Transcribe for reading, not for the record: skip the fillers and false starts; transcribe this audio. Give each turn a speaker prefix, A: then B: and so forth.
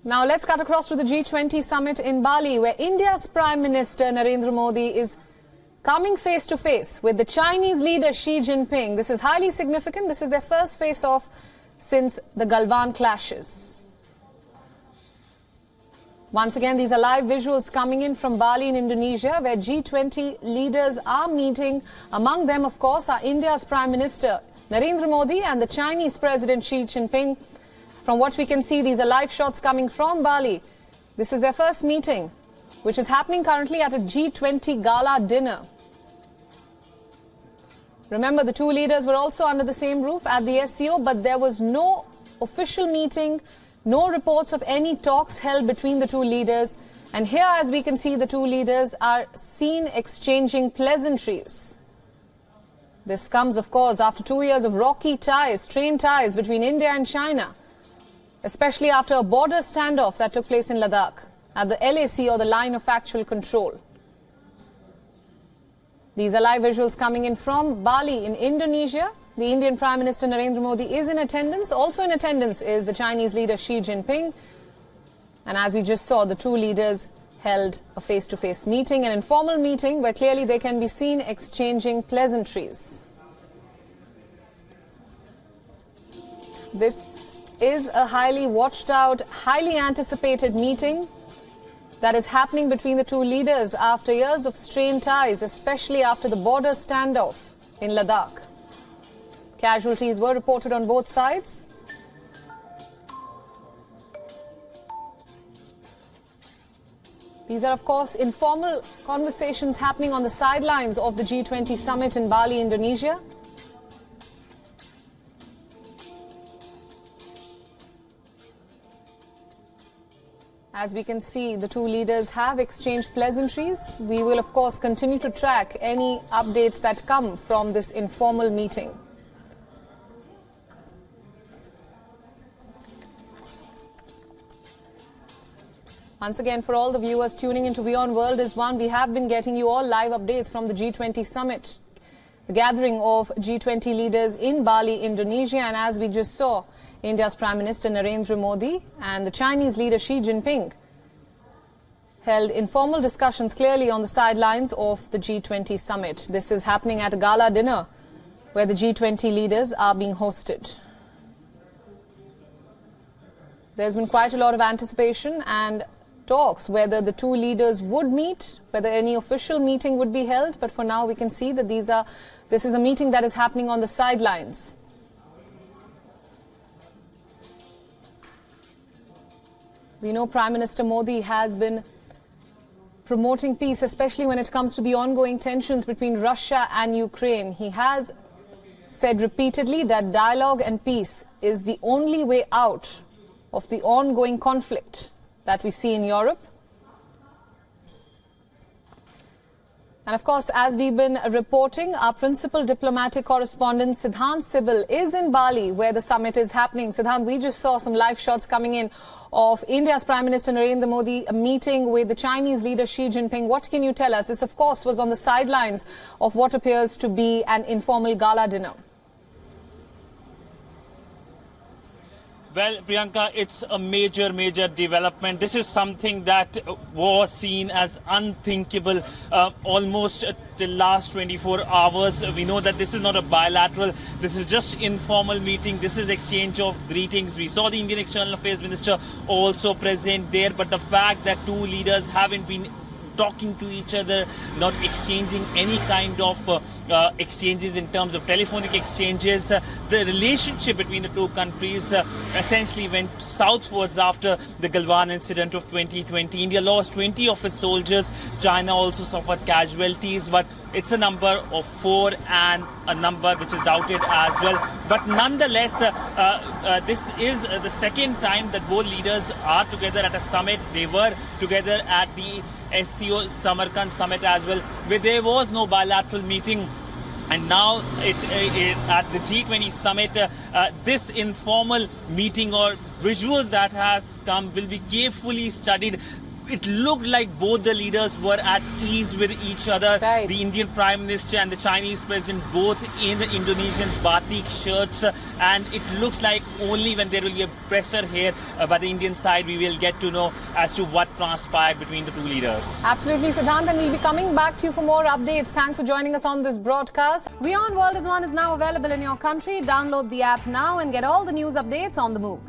A: Now let's cut across to the G20 Summit in Bali, where India's Prime Minister Narendra Modi is coming face to face with the Chinese leader Xi Jinping. This is highly significant. This is their first face-off since the Galwan clashes. Once again, these are live visuals coming in from Bali in Indonesia, where G20 leaders are meeting. Among them, of course, are India's Prime Minister Narendra Modi and the Chinese President Xi Jinping. From what we can see, these are live shots coming from Bali. This is their first meeting, which is happening currently at a G20 Gala dinner. Remember, the two leaders were also under the same roof at the SCO, but there was no official meeting, no reports of any talks held between the two leaders. And here, as we can see, the two leaders are seen exchanging pleasantries. This comes, of course, after 2 years of rocky ties, strained ties between India and China, especially after a border standoff that took place in Ladakh at the LAC, or the Line of Actual Control. These are live visuals coming in from Bali in Indonesia. The Indian Prime Minister Narendra Modi is in attendance. Also in attendance is the Chinese leader Xi Jinping. And as we just saw, the two leaders held a face-to-face meeting, an informal meeting where clearly they can be seen exchanging pleasantries. This is a highly watched out, highly anticipated meeting that is happening between the two leaders after years of strained ties, especially after the border standoff in Ladakh. Casualties were reported on both sides. These are, of course, informal conversations happening on the sidelines of the G20 Summit in Bali, Indonesia. As we can see, the two leaders have exchanged pleasantries. We will, of course, continue to track any updates that come from this informal meeting. Once again, for all the viewers tuning into WION World is One, we have been getting you all live updates from the G20 Summit, the gathering of G20 leaders in Bali, Indonesia. And as we just saw, India's Prime Minister Narendra Modi and the Chinese leader Xi Jinping held informal discussions clearly on the sidelines of the G20 Summit. This is happening at a gala dinner where the G20 leaders are being hosted. There's been quite a lot of anticipation and talks whether the two leaders would meet, whether any official meeting would be held. But for now, we can see that this is a meeting that is happening on the sidelines. We know Prime Minister Modi has been promoting peace, especially when it comes to the ongoing tensions between Russia and Ukraine. He has said repeatedly that dialogue and peace is the only way out of the ongoing conflict that we see in Europe. And of course, as we've been reporting, our principal diplomatic correspondent Siddhant Sibal is in Bali, where the summit is happening. Siddhant, we just saw some live shots coming in of India's Prime Minister Narendra Modi meeting with the Chinese leader Xi Jinping. What can you tell us? This, of course, was on the sidelines of what appears to be an informal gala dinner.
B: Well, Priyanka, it's a major development. This is something that was seen as unthinkable almost till last 24 hours. We know that this is not a bilateral. This is just informal meeting. This is exchange of greetings. We saw the Indian External Affairs Minister also present there. But the fact that two leaders haven't been talking to each other, not exchanging any kind of exchanges in terms of telephonic exchanges. The relationship between the two countries essentially went southwards after the Galwan incident of 2020. India lost 20 of its soldiers. China also suffered casualties, but it's a number of 4 and a number which is doubted as well. But nonetheless, this is the second time that both leaders are together at a summit. They were together at the SCO Samarkand summit as well, where there was no bilateral meeting. And now at the G20 summit, this informal meeting or visuals that has come will be carefully studied. it looked like both the leaders were at ease with each other.
A: Right.
B: The Indian Prime Minister and the Chinese President both in the Indonesian batik shirts, and it looks like only when there will be a presser here by the Indian side we will get to know as to what transpired between the two leaders.
A: Absolutely, Siddhant, and we'll be coming back to you for more updates. Thanks for joining us on this broadcast. WION World is now available in your country. Download the app now and get all the news updates on the move.